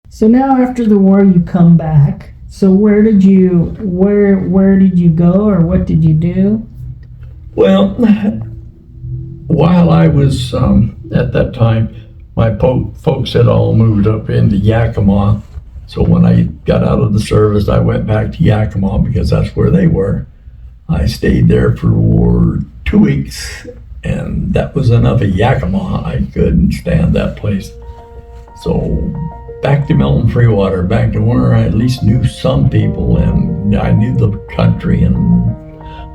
So now after the war, you come back. So where did you go, or what did you do? Well, while I was at that time, my folks had all moved up into Yakima. So when I got out of the service, I went back to Yakima because that's where they were. I stayed there for 2 weeks, and that was enough of Yakima. I couldn't stand that place. So back to Milton Freewater, back to where I at least knew some people, and I knew the country, and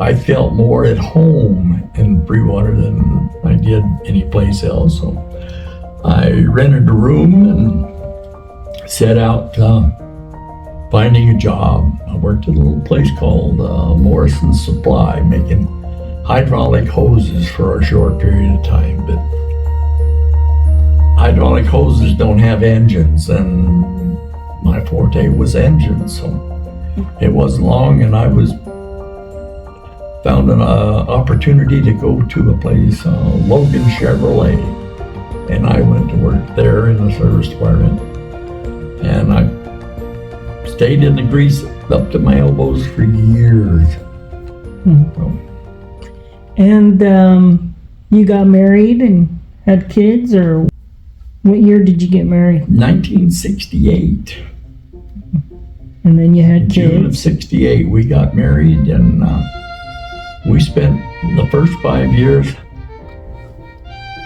I felt more at home in Freewater than I did any place else. So I rented a room and set out finding a job. I worked at a little place called Morrison Supply, making hydraulic hoses for a short period of time. But hydraulic hoses don't have engines, and my forte was engines. So it wasn't long, and I found an opportunity to go to a place, Logan Chevrolet, and I went to work there in the service department. And I stayed in the grease up to my elbows for years. So. And you got married and had kids, or what year did you get married? 1968. And then you had June of kids. 68, we got married, and we spent the first 5 years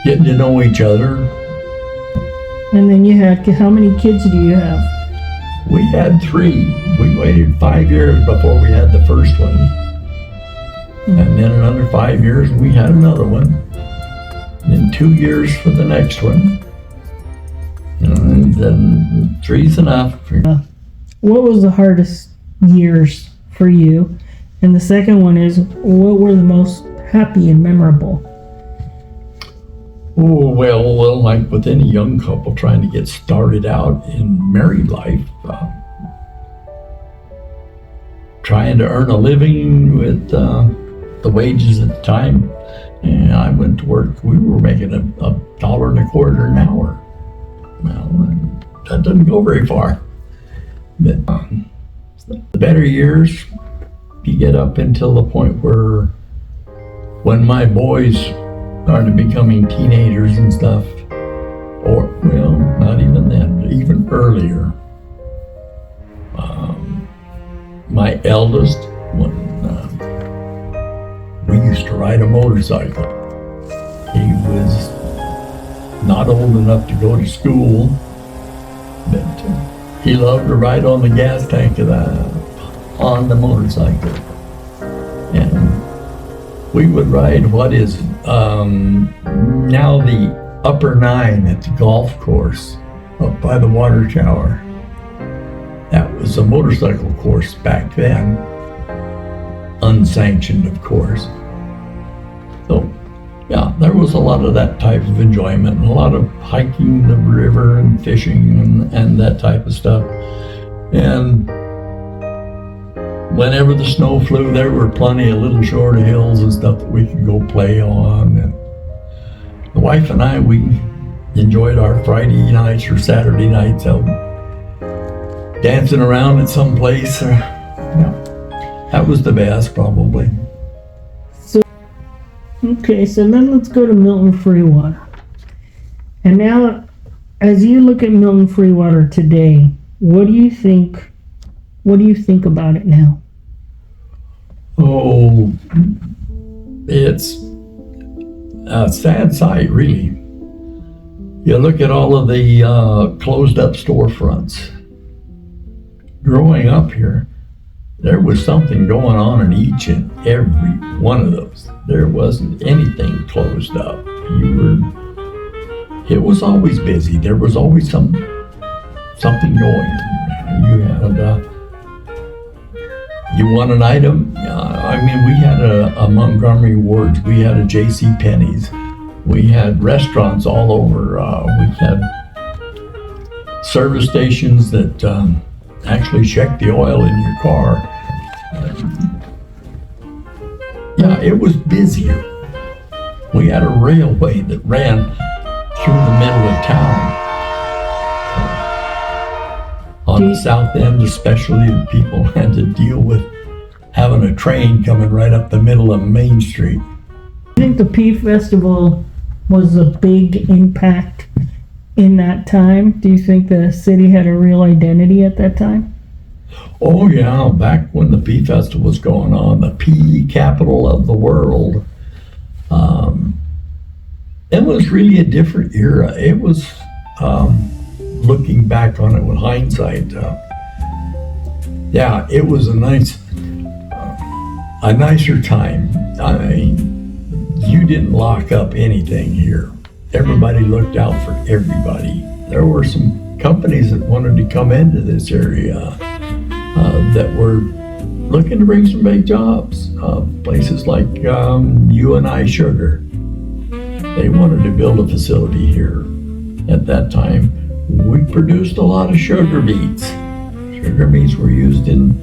getting to know each other. And then you had, how many kids do you have? We had 3. We waited 5 years before we had the first one. And then another 5 years, we had another one. And then 2 years for the next one. And then 3's enough. What was the hardest years for you? And the second one is, what were the most happy and memorable? Oh, well, like with any young couple trying to get started out in married life, trying to earn a living with the wages at the time. And I went to work, we were making $1.25 an hour. Well, that doesn't go very far. But the better years, you get up until the point where when my boys started becoming teenagers and stuff, or, well, not even then, even earlier. My eldest, when we used to ride a motorcycle, he was not old enough to go to school, but he loved to ride on the gas tank on the motorcycle. And we would ride, what is now the Upper 9 at the golf course up by the water tower. That was a motorcycle course back then, unsanctioned, of course. So, yeah, there was a lot of that type of enjoyment, a lot of hiking the river and fishing and that type of stuff. And whenever the snow flew, there were plenty of little short hills and stuff that we could go play on. And the wife and I, we enjoyed our Friday nights or Saturday nights out dancing around at some place. Yeah, that was the best, probably. Okay, so then let's go to Milton Freewater. And now, as you look at Milton Freewater today, what do you think about it now? Oh, it's a sad sight, really. You look at all of the closed up storefronts. Growing up here, there was something going on in each and every one of those. There wasn't anything closed up. It was always busy. There was always something going. You had you want an item? I mean, we had a Montgomery Wards. We had a J.C. Penney's. We had restaurants all over. We had service stations that actually checked the oil in your car. Yeah, it was busier. We had a railway that ran through the middle of town. On the south end, especially, the people had to deal with having a train coming right up the middle of Main Street. I think the Pea Festival was a big impact in that time. Do you think the city had a real identity at that time? Oh yeah, back when the Pea Festival was going on, the pea capital of the world. It was really a different era. It was, looking back on it with hindsight, yeah, it was a nicer time. I mean, you didn't lock up anything here. Everybody looked out for everybody. There were some companies that wanted to come into this area that were looking to bring some big jobs. Places like UNI Sugar. They wanted to build a facility here. At that time, we produced a lot of sugar beets. Sugar beets were used in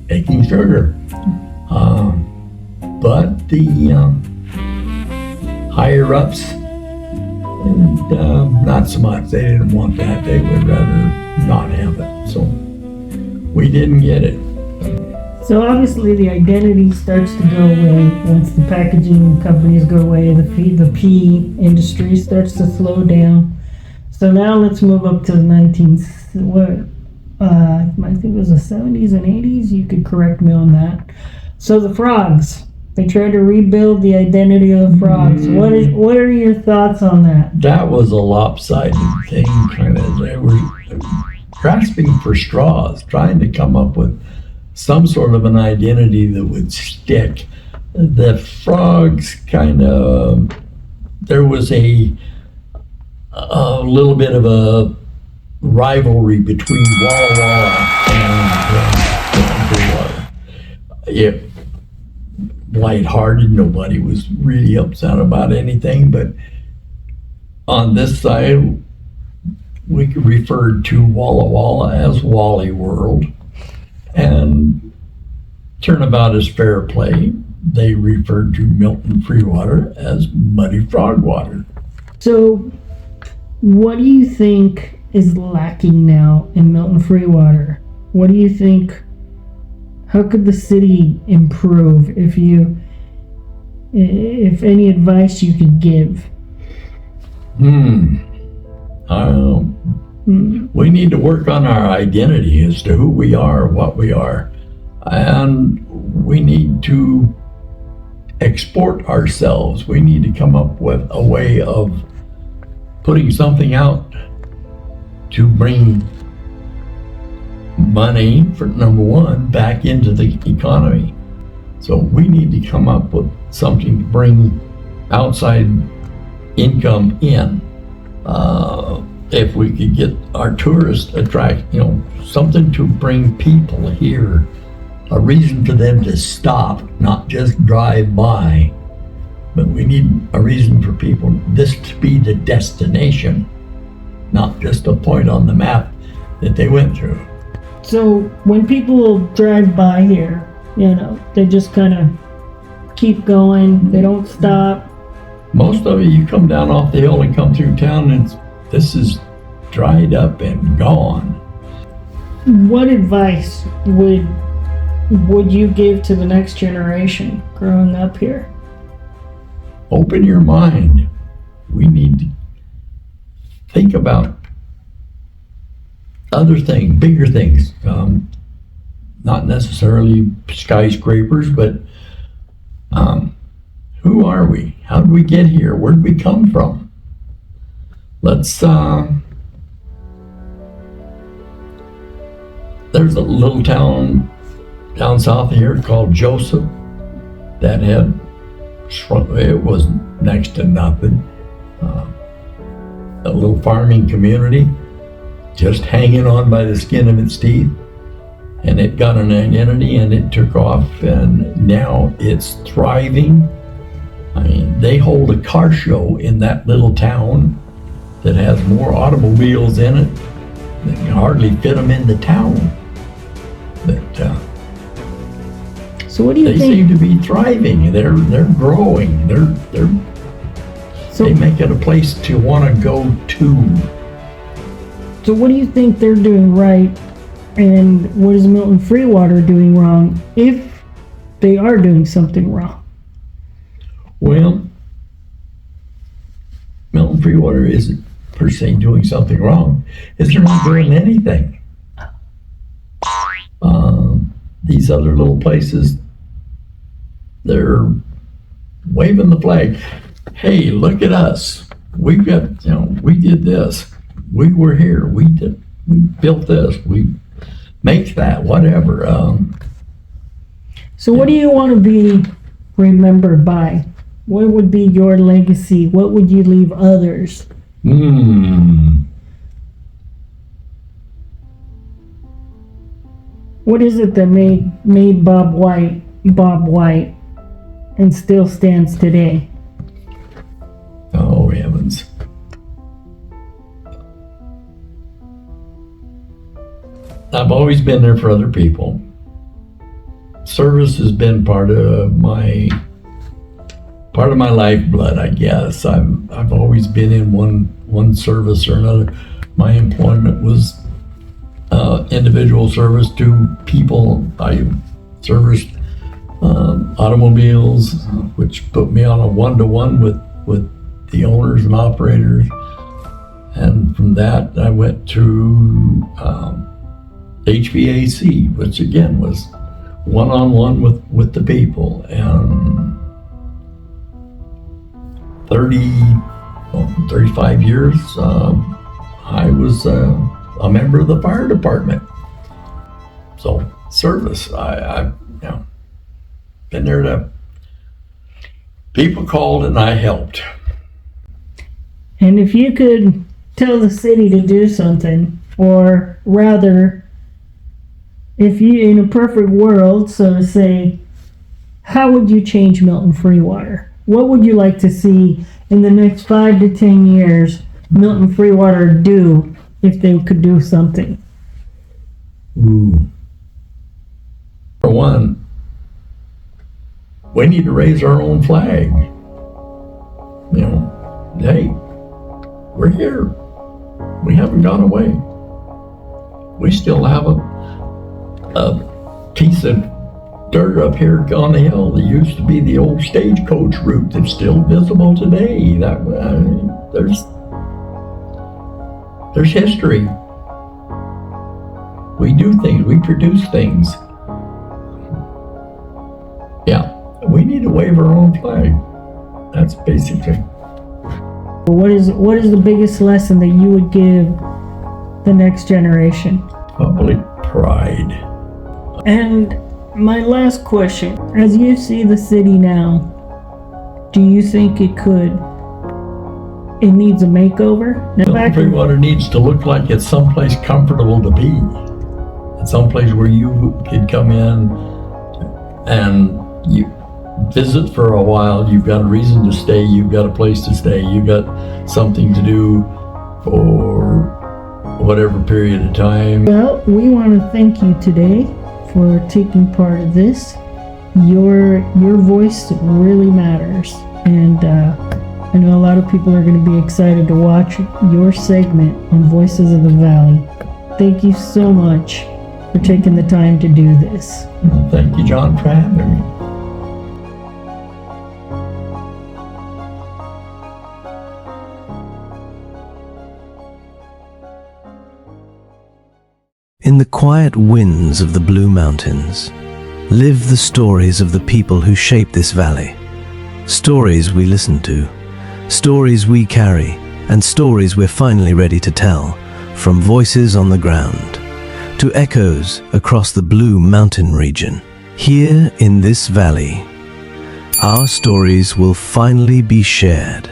making sugar. But the higher ups, and not so much. They didn't want that. They would rather not have it. So we didn't get it. So obviously the identity starts to go away once the packaging companies go away. The pea industry starts to slow down. So now let's move up to the I think it was the 70s and 80s. You could correct me on that. So the frogs. They tried to rebuild the identity of the frogs. What are your thoughts on that? That was a lopsided thing, kind of. They were grasping for straws, trying to come up with some sort of an identity that would stick. The frogs kind of, there was a little bit of a rivalry between Walla Walla and Clearwater. It lighthearted. Nobody was really upset about anything, but on this side, we referred to Walla Walla as Wally World, and Turnabout is Fair Play. They referred to Milton Freewater as Muddy Frog Water. So, what do you think is lacking now in Milton Freewater? What do you think? How could the city improve if any advice you could give? We need to work on our identity as to who we are, what we are, and we need to export ourselves. We need to come up with a way of putting something out to bring money, for number one, back into the economy. So we need to come up with something to bring outside income in. If we could get our tourists something to bring people here, a reason for them to stop, not just drive by, but we need a reason for people, this to be the destination, not just a point on the map that they went through. So when people drive by here, they just kind of keep going, they don't stop. Most of it, you come down off the hill and come through town, and this is dried up and gone. What advice would you give to the next generation growing up here? Open your mind. We need to think about other things, bigger things. Not necessarily skyscrapers, but who are we? How did we get here? Where did we come from? Let's, there's a little town down south of here called Joseph that had shrunk. It was next to nothing. A little farming community, just hanging on by the skin of its teeth. And it got an identity and it took off, and now it's thriving. I mean, they hold a car show in that little town that has more automobiles in it that can hardly fit them in the town. But so what do you think? They seem to be thriving. They're growing. They make it a place to want to go to. So what do you think they're doing right, and what is Milton Freewater doing wrong, if they are doing something wrong? Well, Milton Freewater isn't per se doing something wrong. It's they're not doing anything. These other little places, they're waving the flag. Hey, look at us. We've got, we did this. We were here. We built this. We make that, whatever. So what do you want to be remembered by? What would be your legacy? What would you leave others? What is it that made Bob White and still stands today? Oh, heavens. I've always been there for other people. Service has been part of my lifeblood, I guess. I've always been in one service or another. My employment was individual service to people. I serviced automobiles, which put me on a one-to-one with the owners and operators. And from that, I went to HVAC, which again was one-on-one with the people. And 35 years, I was a member of the fire department. So service, I've been there to, people called and I helped. And if you could tell the city to do something, or rather, if you, in a perfect world, so to say, how would you change Milton Freewater? What would you like to see in the next 5 to 10 years Milton Freewater do if they could do something? For one, we need to raise our own flag. Hey, we're here. We haven't gone away. We still have a piece of dirt up here on the hill that used to be the old stagecoach route that's still visible today. There's history. We do things, we produce things. Yeah, we need to wave our own flag. That's basically. What is the biggest lesson that you would give the next generation? Probably pride. And my last question, as you see the city now, do you think it needs a makeover? Milton Freewater needs to look like it's someplace comfortable to be. It's someplace where you could come in and you visit for a while. You've got a reason to stay. You've got a place to stay. You've got something to do for whatever period of time. Well, we want to thank you today for taking part of this. Your voice really matters, and I know a lot of people are going to be excited to watch your segment on Voices of the Valley. Thank you so much for taking the time to do this. Thank you, John, for having me. In the quiet winds of the Blue Mountains, live the stories of the people who shape this valley. Stories we listen to, stories we carry, and stories we're finally ready to tell, from voices on the ground to echoes across the Blue Mountain region. Here in this valley, our stories will finally be shared.